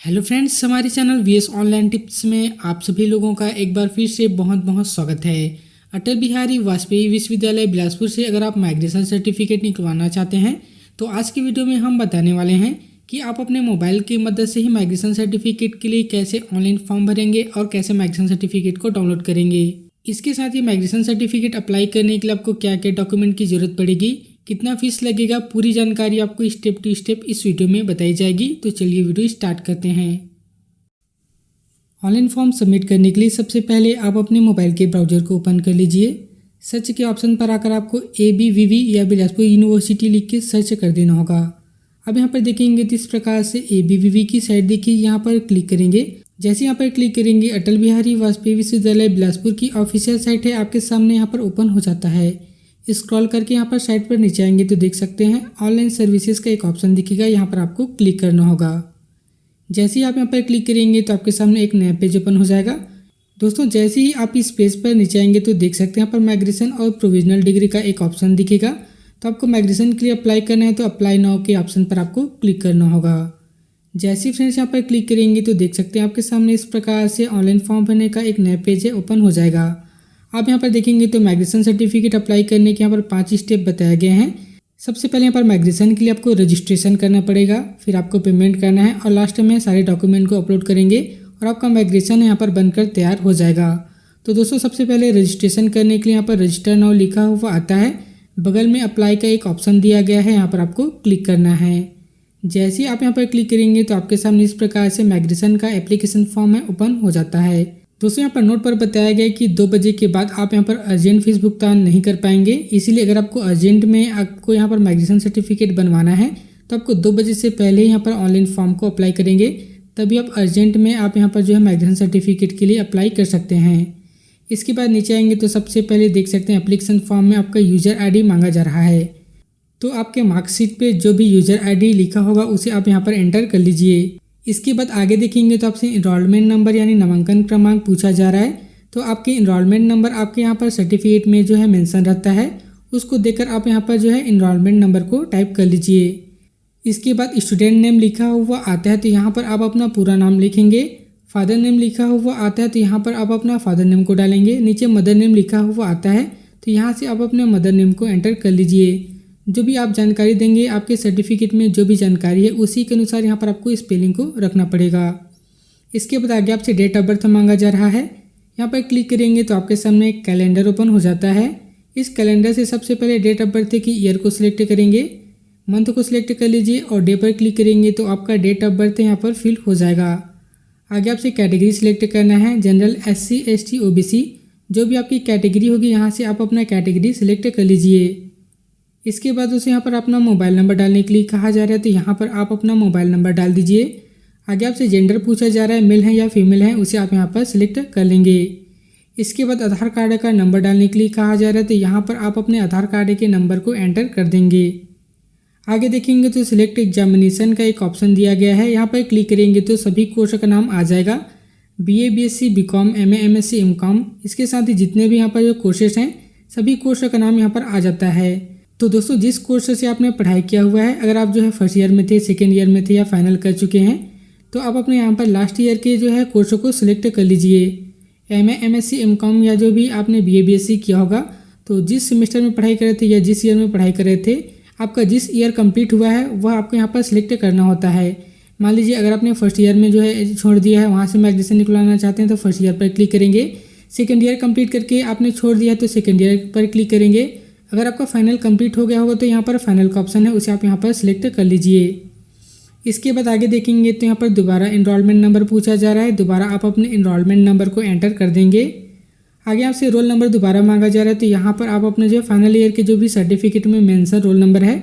Hello friends, हमारे channel VS online tips में आप सभी लोगों का एक बार फिर से बहुत बहुत स्वागत है। अटल बिहारी वाजपेयी विश्वविद्यालय बिलासपुर से अगर आप माइग्रेशन सर्टिफिकेट निकलवाना चाहते हैं तो आज की वीडियो में हम बताने वाले हैं कि आप अपने मोबाइल की मदद से ही माइग्रेशन सर्टिफिकेट के लिए कैसे ऑनलाइन फॉर्म भरेंगे और कैसे माइग्रेशन सर्टिफिकेट को डाउनलोड करेंगे। इसके साथ ही माइग्रेशन सर्टिफिकेट अप्लाई करने के लिए आपको क्या क्या डॉक्यूमेंट की जरूरत पड़ेगी, कितना फीस लगेगा, पूरी जानकारी आपको स्टेप टू स्टेप इस वीडियो में बताई जाएगी। तो चलिए वीडियो स्टार्ट करते हैं। ऑनलाइन फॉर्म सबमिट करने के लिए सबसे पहले आप अपने मोबाइल के ब्राउजर को ओपन कर लीजिए। सर्च के ऑप्शन पर आकर आपको ABVV या बिलासपुर यूनिवर्सिटी लिख के सर्च कर देना होगा। अब यहाँ पर देखेंगे तो इस प्रकार से ABVV की साइट देखिए, यहाँ पर क्लिक करेंगे। जैसे यहाँ पर क्लिक करेंगे अटल बिहारी वाजपेयी विश्वविद्यालय बिलासपुर की ऑफिशियल साइट है आपके सामने यहाँ पर ओपन हो जाता है। स्क्रॉल करके यहाँ पर साइट पर नीचे आएंगे तो देख सकते हैं ऑनलाइन सर्विसेज का एक ऑप्शन दिखेगा, यहाँ पर आपको क्लिक करना होगा। जैसे ही आप यहाँ पर क्लिक करेंगे तो आपके सामने एक नया पेज ओपन हो जाएगा। दोस्तों, जैसे ही आप इस पेज पर नीचे आएंगे तो देख सकते हैं यहाँ पर माइग्रेशन और प्रोविजनल डिग्री का एक ऑप्शन दिखेगा। तो आपको माइग्रेशन के लिए अप्लाई करना है तो अप्लाई नाउ के ऑप्शन पर आपको क्लिक करना होगा। जैसे ही फ्रेंड्स यहाँ पर क्लिक करेंगे तो देख सकते हैं आपके सामने इस प्रकार से ऑनलाइन फॉर्म भरने का एक नया पेज है ओपन हो जाएगा। आप यहाँ पर देखेंगे तो माइग्रेशन सर्टिफिकेट अप्लाई करने के यहाँ पर 5 स्टेप बताए गए हैं। सबसे पहले यहाँ पर माइग्रेशन के लिए आपको रजिस्ट्रेशन करना पड़ेगा, फिर आपको पेमेंट करना है और लास्ट में सारे डॉक्यूमेंट को अपलोड करेंगे और आपका माइग्रेशन यहाँ पर बनकर तैयार हो जाएगा। तो दोस्तों, सबसे पहले रजिस्ट्रेशन करने के लिए यहाँ पर रजिस्टर नाउ लिखा हुआ आता है, बगल में अप्लाई का एक ऑप्शन दिया गया है, यहाँ पर आपको क्लिक करना है। जैसे ही आप यहाँ पर क्लिक करेंगे तो आपके सामने इस प्रकार से माइग्रेशन का एप्लीकेशन फॉर्म है ओपन हो जाता है। दोस्तों, यहाँ पर नोट पर बताया गया है कि 2 बजे के बाद आप यहाँ पर अर्जेंट फीस भुगतान नहीं कर पाएंगे। इसीलिए अगर आपको अर्जेंट में आपको यहाँ पर माइग्रेशन सर्टिफिकेट बनवाना है तो आपको 2 बजे से पहले यहाँ पर ऑनलाइन फॉर्म को अप्लाई करेंगे, तभी आप अर्जेंट में आप यहाँ पर जो है माइग्रेशन सर्टिफिकेट के लिए अप्लाई कर सकते हैं। इसके बाद नीचे आएंगे तो सबसे पहले देख सकते हैं एप्लीकेशन फॉर्म में आपका यूजर ID मांगा जा रहा है। तो आपके मार्कशीट पे जो भी यूजर ID लिखा होगा उसे आप यहाँ पर एंटर कर लीजिए। इसके बाद आगे देखेंगे तो आपसे इनरोलमेंट नंबर यानी नामांकन क्रमांक पूछा जा रहा है। तो आपके इनरोलमेंट नंबर आपके यहाँ पर सर्टिफिकेट में जो है मेंशन रहता है, उसको देखकर आप यहाँ पर जो है इनरोलमेंट नंबर को टाइप कर लीजिए। इसके बाद स्टूडेंट नेम लिखा हुआ आता है तो यहाँ पर आप अपना पूरा नाम लिखेंगे। फादर नेम लिखा हुआ आता है तो यहाँ पर आप अपना फादर नेम को डालेंगे। नीचे मदर नेम लिखा हुआ आता है तो यहाँ से आप अपने मदर नेम को एंटर कर लीजिए। जो भी आप जानकारी देंगे आपके सर्टिफिकेट में जो भी जानकारी है उसी के अनुसार यहाँ पर आपको स्पेलिंग को रखना पड़ेगा। इसके बाद आगे आपसे डेट ऑफ बर्थ मांगा जा रहा है। यहाँ पर क्लिक करेंगे तो आपके सामने एक कैलेंडर ओपन हो जाता है। इस कैलेंडर से सबसे पहले डेट ऑफ बर्थ की ईयर को सिलेक्ट करेंगे, मंथ को सिलेक्ट कर लीजिए और डे पर क्लिक करेंगे तो आपका डेट ऑफ बर्थ यहाँ पर फिल हो जाएगा। आगे आपसे कैटेगरी सिलेक्ट करना है, जनरल, SC ST OBC, जो भी आपकी कैटेगरी होगी यहाँ से आप अपना कैटेगरी सिलेक्ट कर लीजिए। इसके बाद उसे यहाँ पर अपना मोबाइल नंबर डालने के लिए कहा जा रहा है तो यहाँ पर आप अपना मोबाइल नंबर डाल दीजिए। आगे आपसे जेंडर पूछा जा रहा है, मेल है या फीमेल है, उसे आप यहाँ पर सिलेक्ट कर लेंगे। इसके बाद आधार कार्ड का नंबर डालने के लिए कहा जा रहा है तो यहाँ पर आप अपने आधार कार्ड के नंबर को एंटर कर देंगे। आगे देखेंगे तो सिलेक्ट एग्जामिनेशन का एक ऑप्शन दिया गया है, यहाँ पर क्लिक करेंगे तो सभी कोर्स का नाम आ जाएगा, BA BSc BCom MA MSc MCom। इसके साथ ही जितने भी यहाँ पर जो कोर्सेस हैं सभी कोर्स का नाम यहाँ पर आ जाता है। तो दोस्तों, जिस कोर्स से आपने पढ़ाई किया हुआ है, अगर आप जो है फर्स्ट ईयर में थे, सेकेंड ईयर में थे या फाइनल कर चुके हैं तो आप अपने यहाँ पर लास्ट ईयर के जो है कोर्सों को सिलेक्ट कर लीजिए। MA MSc MCom या जो भी आपने BA BSc किया होगा तो जिस सेमेस्टर में पढ़ाई कर रहे थे या जिस ईयर में पढ़ाई कर रहे थे, आपका जिस ईयर कंप्लीट हुआ है वह आपको यहाँ पर सिलेक्ट करना होता है। मान लीजिए अगर आपने फर्स्ट ईयर में जो है छोड़ दिया है, वहाँ से माइग्रेशन निकलवाना चाहते हैं तो फर्स्ट ईयर पर क्लिक करेंगे। सेकेंड ईयर कंप्लीट करके आपने छोड़ दिया है तो सेकेंड ईयर पर क्लिक करेंगे। अगर आपका फाइनल कंप्लीट हो गया होगा तो यहाँ पर फाइनल का ऑप्शन है, उसे आप यहाँ पर सिलेक्ट कर लीजिए। इसके बाद आगे देखेंगे तो यहाँ पर दोबारा इनरोलमेंट नंबर पूछा जा रहा है, दोबारा आप अपने इनरोलमेंट नंबर को एंटर कर देंगे। आगे आपसे रोल नंबर दोबारा मांगा जा रहा है तो यहाँ पर आप अपने जो फाइनल ईयर के जो भी सर्टिफिकेट में मेंशन रोल नंबर है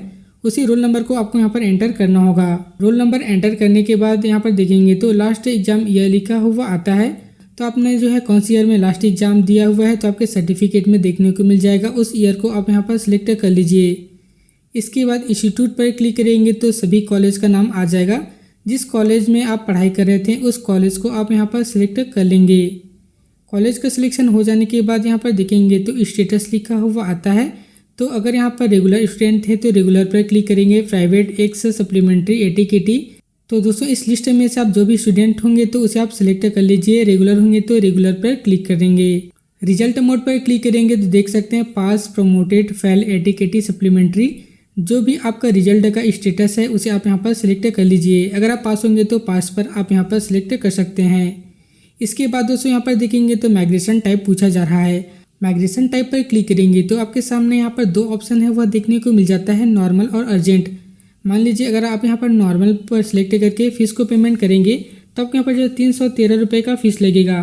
उसी रोल नंबर को आपको यहाँ पर एंटर करना होगा। रोल नंबर एंटर करने के बाद यहाँ पर देखेंगे तो लास्ट एग्जाम ईयर लिखा हुआ आता है, तो आपने जो है कौन सी ईयर में लास्ट एग्जाम दिया हुआ है तो आपके सर्टिफिकेट में देखने को मिल जाएगा, उस ईयर को आप यहाँ पर सिलेक्ट कर लीजिए। इसके बाद इंस्टीट्यूट पर क्लिक करेंगे तो सभी कॉलेज का नाम आ जाएगा। जिस कॉलेज में आप पढ़ाई कर रहे थे उस कॉलेज को आप यहाँ पर सिलेक्ट कर लेंगे। कॉलेज का सिलेक्शन हो जाने के बाद यहाँ पर देखेंगे तो स्टेटस लिखा हुआ आता है। तो अगर यहाँ पर रेगुलर स्टूडेंट थे तो रेगुलर पर क्लिक करेंगे, private, x, supplementary, AT KT तो दोस्तों इस लिस्ट में से आप जो भी स्टूडेंट होंगे तो उसे आप सिलेक्ट कर लीजिए। रेगुलर होंगे तो रेगुलर पर क्लिक करेंगे। रिजल्ट मोड पर क्लिक करेंगे तो देख सकते हैं पास, प्रमोटेड, फेल, एटीकेटी, सप्लीमेंट्री, जो भी आपका रिजल्ट का स्टेटस है उसे आप यहाँ पर सिलेक्ट कर लीजिए। अगर आप पास होंगे तो पास पर आप यहाँ पर सिलेक्ट कर सकते हैं। इसके बाद दोस्तों यहाँ पर देखेंगे तो माइग्रेशन टाइप पूछा जा रहा है। माइग्रेशन टाइप पर क्लिक करेंगे तो आपके सामने यहाँ पर दो ऑप्शन है वह देखने को मिल जाता है, नॉर्मल और अर्जेंट। मान लीजिए अगर आप यहाँ पर नॉर्मल पर सिलेक्ट करके फीस को पेमेंट करेंगे तो आपको यहाँ पर जो 313 रुपये का फीस लगेगा।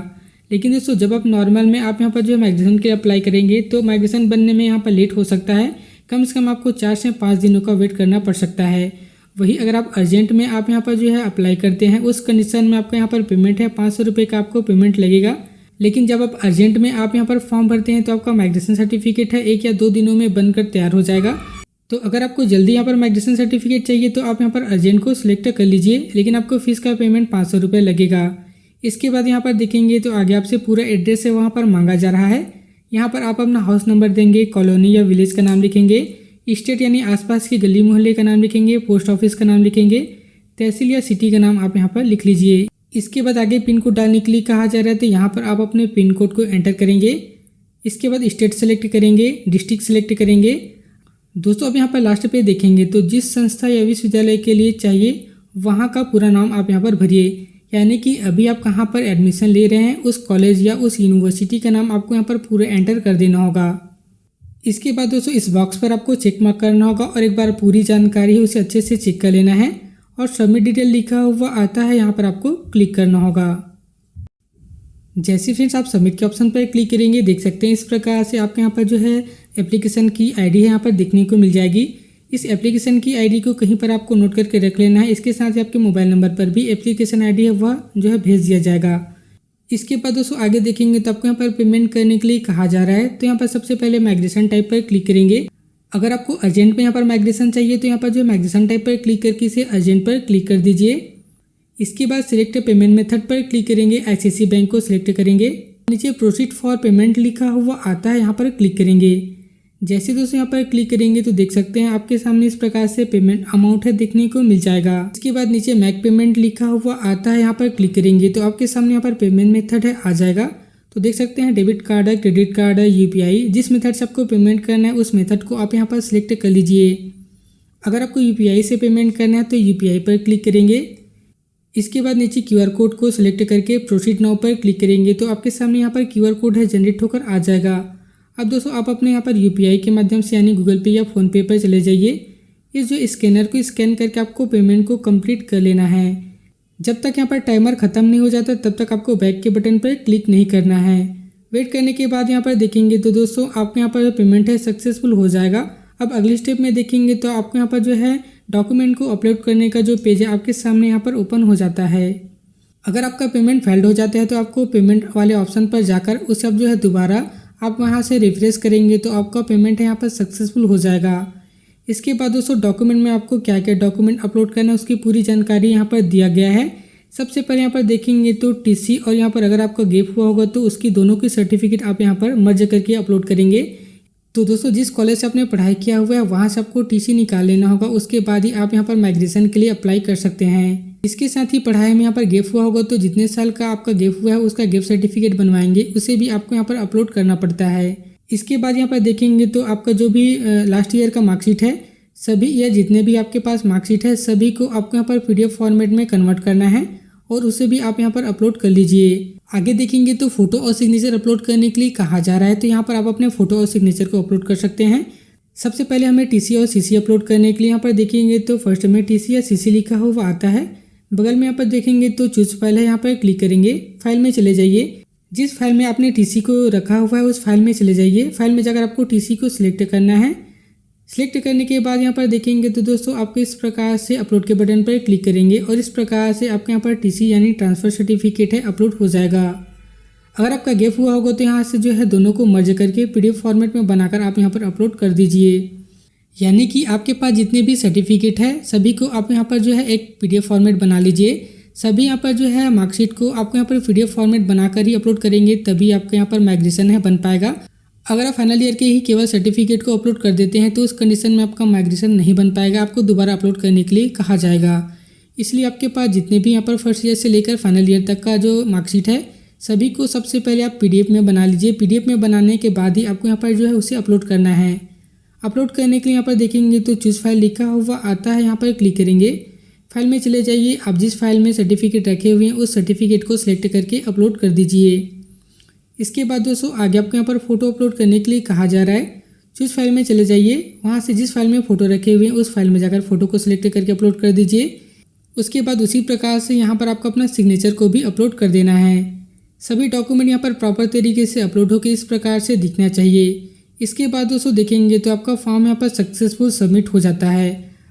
लेकिन दोस्तों जब आप नॉर्मल में आप यहाँ पर जो माइग्रेशन के अप्लाई करेंगे तो माइग्रेशन बनने में यहाँ पर लेट हो सकता है, कम से कम आपको 4 से 5 दिनों का वेट करना पड़ सकता है। वही अगर आप अर्जेंट में आप यहाँ पर जो है अप्लाई करते हैं उस कंडीशन में आपका यहाँ पर पेमेंट है 500 रुपये का आपको पेमेंट लगेगा। लेकिन जब आप अर्जेंट में आप यहाँ पर फॉर्म भरते हैं तो आपका माइग्रेशन सर्टिफिकेट है 1 या 2 दिनों में बनकर तैयार हो जाएगा। तो अगर आपको जल्दी यहाँ पर माइग्रेशन सर्टिफिकेट चाहिए तो आप यहाँ पर अर्जेंट को सिलेक्ट कर लीजिए, लेकिन आपको फीस का पेमेंट 500 रुपये लगेगा। इसके बाद यहाँ पर देखेंगे तो आगे आपसे पूरा एड्रेस है वहाँ पर मांगा जा रहा है। यहाँ पर आप अपना हाउस नंबर देंगे, कॉलोनी या विलेज का नाम लिखेंगे, स्टेट यानी आसपास की गली मोहल्ले का नाम लिखेंगे, पोस्ट ऑफिस का नाम लिखेंगे, तहसील या सिटी का नाम आप यहाँ पर लिख लीजिए। इसके बाद आगे पिन कोड डालने के लिए कहा जा रहा है तो यहाँ पर आप अपने पिन कोड को एंटर करेंगे। इसके बाद स्टेट सेलेक्ट करेंगे, डिस्ट्रिक्ट सेलेक्ट करेंगे। दोस्तों अब यहाँ पर लास्ट पे देखेंगे तो जिस संस्था या विश्वविद्यालय के लिए चाहिए वहाँ का पूरा नाम आप यहाँ पर भरिए, यानी कि अभी आप कहाँ पर एडमिशन ले रहे हैं उस कॉलेज या उस यूनिवर्सिटी का नाम आपको यहाँ पर पूरा एंटर कर देना होगा। इसके बाद दोस्तों इस बॉक्स पर आपको चेक मार्क करना होगा और एक बार पूरी जानकारी है उसे अच्छे से चेक कर लेना है और सबमिट डिटेल लिखा हुआ आता है यहाँ पर आपको क्लिक करना होगा। जैसे फ्रेंड्स आप सबमिट के ऑप्शन पर क्लिक करेंगे देख सकते हैं इस प्रकार से आपके यहाँ पर जो है एप्लीकेशन की आईडी है यहाँ पर देखने को मिल जाएगी। इस एप्लीकेशन की आईडी को कहीं पर आपको नोट करके रख लेना है। इसके साथ ही आपके मोबाइल नंबर पर भी एप्लीकेशन आईडी है वह जो है भेज दिया जाएगा। इसके बाद दोस्तों आगे देखेंगे तो आपको यहाँ पर पेमेंट करने के लिए कहा जा रहा है। तो यहाँ पर सबसे पहले माइग्रेशन टाइप पर क्लिक करेंगे। अगर आपको अर्जेंट में यहाँ पर माइग्रेशन चाहिए तो यहाँ पर जो माइग्रेशन टाइप पर क्लिक करके इसे अर्जेंट पर क्लिक कर दीजिए। इसके बाद सिलेक्ट पेमेंट मेथड पर क्लिक करेंगे, ICICI बैंक को सिलेक्ट करेंगे। नीचे प्रोसीड फॉर पेमेंट लिखा हुआ आता है, यहाँ पर क्लिक करेंगे। जैसे दोस्तों यहाँ पर क्लिक करेंगे तो देख सकते हैं आपके सामने इस प्रकार से पेमेंट अमाउंट है देखने को मिल जाएगा। इसके बाद नीचे मैक पेमेंट लिखा हुआ आता है, यहाँ पर क्लिक करेंगे तो आपके सामने यहाँ पर पेमेंट मेथड है आ जाएगा। तो देख सकते हैं डेबिट कार्ड है, क्रेडिट कार्ड है, UPI, जिस मेथड से आपको पेमेंट करना है उस मेथड को आप यहाँ पर सिलेक्ट कर लीजिए। अगर आपको UPI से पेमेंट करना है तो UPI पर क्लिक करेंगे। इसके बाद नीचे QR कोड को सिलेक्ट करके प्रोसीड नाउ पर क्लिक करेंगे तो आपके सामने यहाँ पर QR कोड है जनरेट होकर आ जाएगा। अब दोस्तों आप अपने यहाँ पर UPI के माध्यम से यानी गूगल पे या फ़ोन पे पर चले जाइए। इस जो स्कैनर को स्कैन करके आपको पेमेंट को कंप्लीट कर लेना है। जब तक यहाँ पर टाइमर ख़त्म नहीं हो जाता तब तक आपको बैक के बटन पर क्लिक नहीं करना है। वेट करने के बाद यहाँ पर देखेंगे तो दोस्तों आपके यहाँ पर जो पेमेंट है सक्सेसफुल हो जाएगा। अब अगली स्टेप में देखेंगे तो आपको यहाँ पर जो है डॉक्यूमेंट को अपलोड करने का जो पेज है आपके सामने यहाँ पर ओपन हो जाता है। अगर आपका पेमेंट फेल्ड हो जाता है तो आपको पेमेंट वाले ऑप्शन पर जाकर उसे अब जो है दोबारा आप वहाँ से रिफ्रेश करेंगे तो आपका पेमेंट है यहाँ पर सक्सेसफुल हो जाएगा। इसके बाद दोस्तों डॉक्यूमेंट में आपको क्या क्या डॉक्यूमेंट अपलोड करना है उसकी पूरी जानकारी यहाँ पर दिया गया है। सबसे पहले यहाँ पर देखेंगे तो TC और यहाँ पर अगर आपका गैप हुआ होगा तो उसकी दोनों की सर्टिफिकेट आप यहाँ पर मर्ज करके अपलोड करेंगे। तो दोस्तों जिस कॉलेज से आपने पढ़ाई किया हुआ है वहाँ से आपको TC निकाल लेना होगा, उसके बाद ही आप यहाँ पर माइग्रेशन के लिए अप्लाई कर सकते हैं। इसके साथ ही पढ़ाई में यहाँ पर गैप हुआ होगा तो जितने साल का आपका गैप हुआ है उसका गैप सर्टिफिकेट बनवाएंगे, उसे भी आपको यहाँ पर अपलोड करना पड़ता है। इसके बाद यहाँ पर देखेंगे तो आपका जो भी लास्ट ईयर का मार्कशीट है, सभी ईयर जितने भी आपके पास मार्कशीट है सभी को आपको यहाँ पर PDF फॉर्मेट में कन्वर्ट करना है और उसे भी आप यहाँ पर अपलोड कर लीजिए। आगे देखेंगे तो फोटो और सिग्नेचर अपलोड करने के लिए कहा जा रहा है। तो यहाँ पर आप अपने फोटो और सिग्नेचर को अपलोड कर सकते हैं। सबसे पहले हमें TC और CC अपलोड करने के लिए यहाँ पर देखेंगे तो फर्स्ट में TC या CC लिखा हुआ आता है। बगल में यहाँ पर देखेंगे तो चूज फाइल है, यहाँ पर क्लिक करेंगे। फाइल में चले जाइए। जिस फाइल में आपने TC को रखा हुआ है उस फाइल में चले जाइए। फाइल में जाकर आपको TC को सिलेक्ट करना है। सिलेक्ट करने के बाद यहाँ पर देखेंगे तो दोस्तों आपको इस प्रकार से अपलोड के बटन पर क्लिक करेंगे और इस प्रकार से आपके यहाँ पर TC यानी ट्रांसफ़र सर्टिफिकेट है अपलोड हो जाएगा। अगर आपका गैप हुआ होगा तो यहाँ से जो है दोनों को मर्ज करके PDF फॉर्मेट में बनाकर आप यहाँ पर अपलोड कर दीजिए। यानी कि आपके पास जितने भी सर्टिफिकेट है सभी को आप यहाँ पर जो है एक PDF फॉर्मेट बना लीजिए। सभी यहाँ पर जो है मार्कशीट को आपको यहाँ पर PDF फॉर्मेट बनाकर ही अपलोड करेंगे, तभी आपके यहाँ पर माइग्रेशन है बन पाएगा। अगर आप फाइनल ईयर के ही केवल सर्टिफिकेट को अपलोड कर देते हैं तो उस कंडीशन में आपका माइग्रेशन नहीं बन पाएगा, आपको दोबारा अपलोड करने के लिए कहा जाएगा। इसलिए आपके पास जितने भी यहाँ पर फर्स्ट ईयर से लेकर फाइनल ईयर तक का जो मार्कशीट है सभी को सबसे पहले आप PDF में बना लीजिए। PDF में बनाने के बाद ही आपको यहाँ पर जो है उसे अपलोड करना है। अपलोड करने के लिए यहाँ पर देखेंगे तो चूज़ फाइल लिखा हुआ आता है, यहाँ पर क्लिक करेंगे। फाइल में चले जाइए। आप जिस फाइल में सर्टिफिकेट रखे हुए हैं उस सर्टिफिकेट को सिलेक्ट करके अपलोड कर दीजिए। इसके बाद दोस्तों आगे आपको यहाँ पर फ़ोटो अपलोड करने के लिए कहा जा रहा है। चूज़ फाइल में चले जाइए, वहाँ से जिस फाइल में फ़ोटो रखे हुए हैं उस फाइल में जाकर फ़ोटो को सिलेक्ट करके अपलोड कर दीजिए। उसके बाद उसी प्रकार से यहाँ पर आपको अपना सिग्नेचर को भी अपलोड कर देना है। सभी डॉक्यूमेंट यहाँ पर प्रॉपर तरीके से अपलोड होकर इस प्रकार से दिखना चाहिए। इसके बाद दोस्तों देखेंगे तो आपका फॉर्म यहाँ पर सक्सेसफुल सबमिट हो जाता है।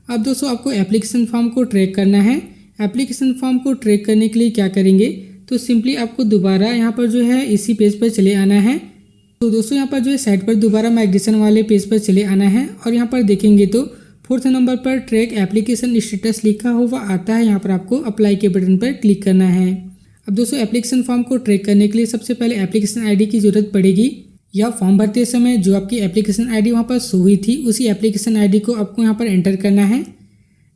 अब दोस्तों आपको एप्लीकेशन फॉर्म को ट्रैक करना है। एप्लीकेशन फॉर्म को ट्रैक करने के लिए क्या करेंगे तो सिंपली आपको दोबारा यहाँ पर जो है इसी पेज पर चले आना है। तो दोस्तों यहाँ पर जो है साइट पर दोबारा माइग्रेशन वाले पेज पर चले आना है और यहाँ पर देखेंगे तो 4th नंबर पर ट्रैक एप्लीकेशन स्टेटस लिखा हुआ आता है। यहाँ पर आपको अप्लाई के बटन पर क्लिक करना है। अब दोस्तों एप्लीकेशन फॉर्म को ट्रैक करने के लिए सबसे पहले एप्लीकेशन ID की ज़रूरत पड़ेगी। या फॉर्म भरते समय जो आपकी एप्लीकेशन ID वहाँ पर शो हुई थी उसी एप्लीकेशन ID को आपको यहाँ पर एंटर करना है।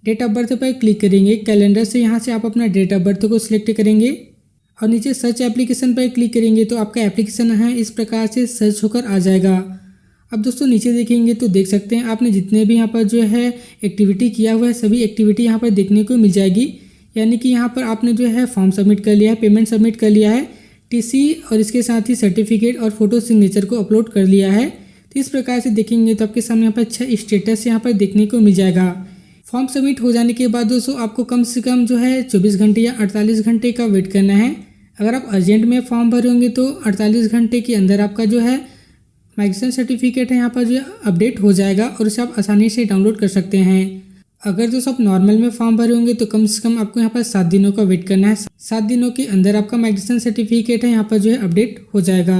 डेट ऑफ बर्थ पर क्लिक करेंगे। कैलेंडर से यहाँ से आप अपना डेट ऑफ बर्थ को सिलेक्ट करेंगे और नीचे सर्च एप्लीकेशन पर क्लिक करेंगे तो आपका एप्लीकेशन है इस प्रकार से सर्च होकर आ जाएगा। अब दोस्तों नीचे देखेंगे तो देख सकते हैं आपने जितने भी यहाँ पर जो है एक्टिविटी किया हुआ है सभी एक्टिविटी यहाँ पर देखने को मिल जाएगी। यानी कि यहाँ पर आपने जो है फॉर्म सबमिट कर लिया है, पेमेंट सबमिट कर लिया है, TC और इसके साथ ही सर्टिफिकेट और फोटो सिग्नेचर को अपलोड कर लिया है। तो इस प्रकार से देखेंगे तो आपके सामने यहाँ पर अच्छा स्टेटस यहाँ पर देखने को मिल जाएगा। फॉर्म सबमिट हो जाने के बाद दोस्तों आपको कम से कम जो है 24 घंटे या 48 घंटे का वेट करना है। अगर आप अर्जेंट में फॉर्म भरे होंगे तो 48 घंटे के अंदर आपका जो है माइग्रेशन सर्टिफिकेट है यहाँ पर जो अपडेट हो जाएगा और उसे आप आसानी से डाउनलोड कर सकते हैं। अगर दोस्तों आप नॉर्मल में फॉर्म भरे होंगे तो कम से कम आपको यहाँ पर 7 दिनों का वेट करना है। 7 दिनों के अंदर आपका माइग्रेशन सर्टिफिकेट है यहाँ पर जो है अपडेट हो जाएगा।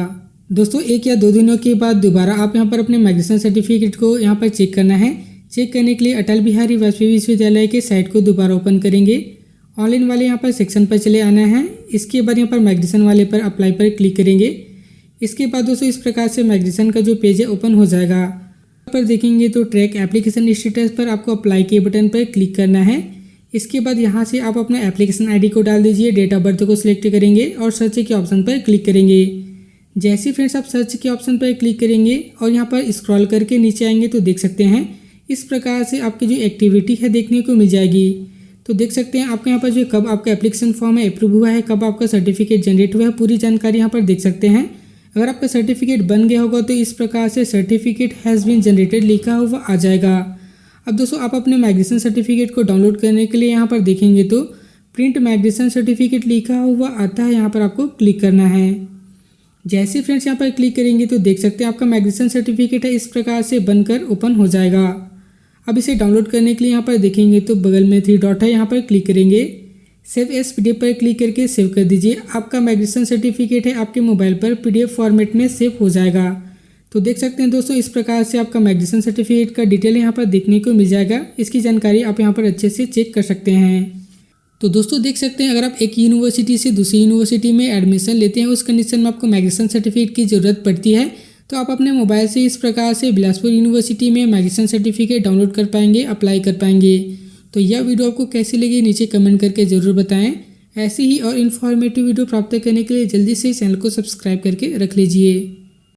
दोस्तों 1 या 2 दिनों के बाद दोबारा आप यहाँ पर अपने माइग्रेशन सर्टिफिकेट को यहाँ पर चेक करना है। चेक करने के लिए अटल बिहारी वाजपेयी विश्वविद्यालय के साइट को दोबारा ओपन करेंगे। ऑनलाइन वाले यहाँ पर सेक्शन पर चले आना है। इसके बाद यहाँ पर माइग्रेशन वाले पर अप्लाई पर क्लिक करेंगे। इसके बाद दोस्तों इस प्रकार से माइग्रेशन का जो पेज है ओपन हो जाएगा। यहाँ पर देखेंगे तो ट्रैक एप्लीकेशन स्टेटस पर आपको अप्लाई के बटन पर क्लिक करना है। इसके बाद यहाँ से आप अपना एप्लीकेशन ID को डाल दीजिए, डेट ऑफ बर्थ को सिलेक्ट करेंगे और सर्च के ऑप्शन पर क्लिक करेंगे। जैसे फ्रेंड्स आप सर्च के ऑप्शन पर क्लिक करेंगे और यहाँ पर स्क्रॉल करके नीचे आएंगे तो देख सकते हैं इस प्रकार से आपकी जो एक्टिविटी है देखने को मिल जाएगी। तो देख सकते हैं आपके यहाँ पर जो कब आपका एप्लीकेशन फॉर्म है अप्रूव हुआ है, कब आपका सर्टिफिकेट जनरेट हुआ है, पूरी जानकारी यहाँ पर देख सकते हैं। अगर आपका सर्टिफिकेट बन गया होगा तो इस प्रकार से सर्टिफिकेट हैज़ बीन जनरेटेड लिखा हुआ आ जाएगा। अब दोस्तों आप अपने माइग्रेशन सर्टिफिकेट को डाउनलोड करने के लिए यहाँ पर देखेंगे तो प्रिंट माइग्रेशन सर्टिफिकेट लिखा हुआ आता है, यहाँ पर आपको क्लिक करना है। जैसे फ्रेंड्स यहाँ पर क्लिक करेंगे तो देख सकते हैं आपका माइग्रेशन सर्टिफिकेट है इस प्रकार से बनकर ओपन हो जाएगा। अब इसे डाउनलोड करने के लिए यहाँ पर देखेंगे तो बगल में 3 डॉट है, यहाँ पर क्लिक करेंगे। सेव एज PDF पर क्लिक करके सेव कर दीजिए। आपका माइग्रेशन सर्टिफिकेट है आपके मोबाइल पर PDF फॉर्मेट में सेव हो जाएगा। तो देख सकते हैं दोस्तों इस प्रकार से आपका माइग्रेशन सर्टिफिकेट का डिटेल यहाँ पर देखने को मिल जाएगा। इसकी जानकारी आप यहाँ पर अच्छे से चेक कर सकते हैं। तो दोस्तों देख सकते हैं अगर आप एक यूनिवर्सिटी से दूसरी यूनिवर्सिटी में एडमिशन लेते हैं उस कंडीशन में आपको माइग्रेशन सर्टिफिकेट की ज़रूरत पड़ती है तो आप अपने मोबाइल से इस प्रकार से बिलासपुर यूनिवर्सिटी में माइग्रेशन सर्टिफिकेट डाउनलोड कर पाएंगे, अप्लाई कर पाएंगे। तो यह वीडियो आपको कैसी लगी नीचे कमेंट करके ज़रूर बताएं। ऐसी ही और इन्फॉर्मेटिव वीडियो प्राप्त करने के लिए जल्दी से चैनल को सब्सक्राइब करके रख लीजिए।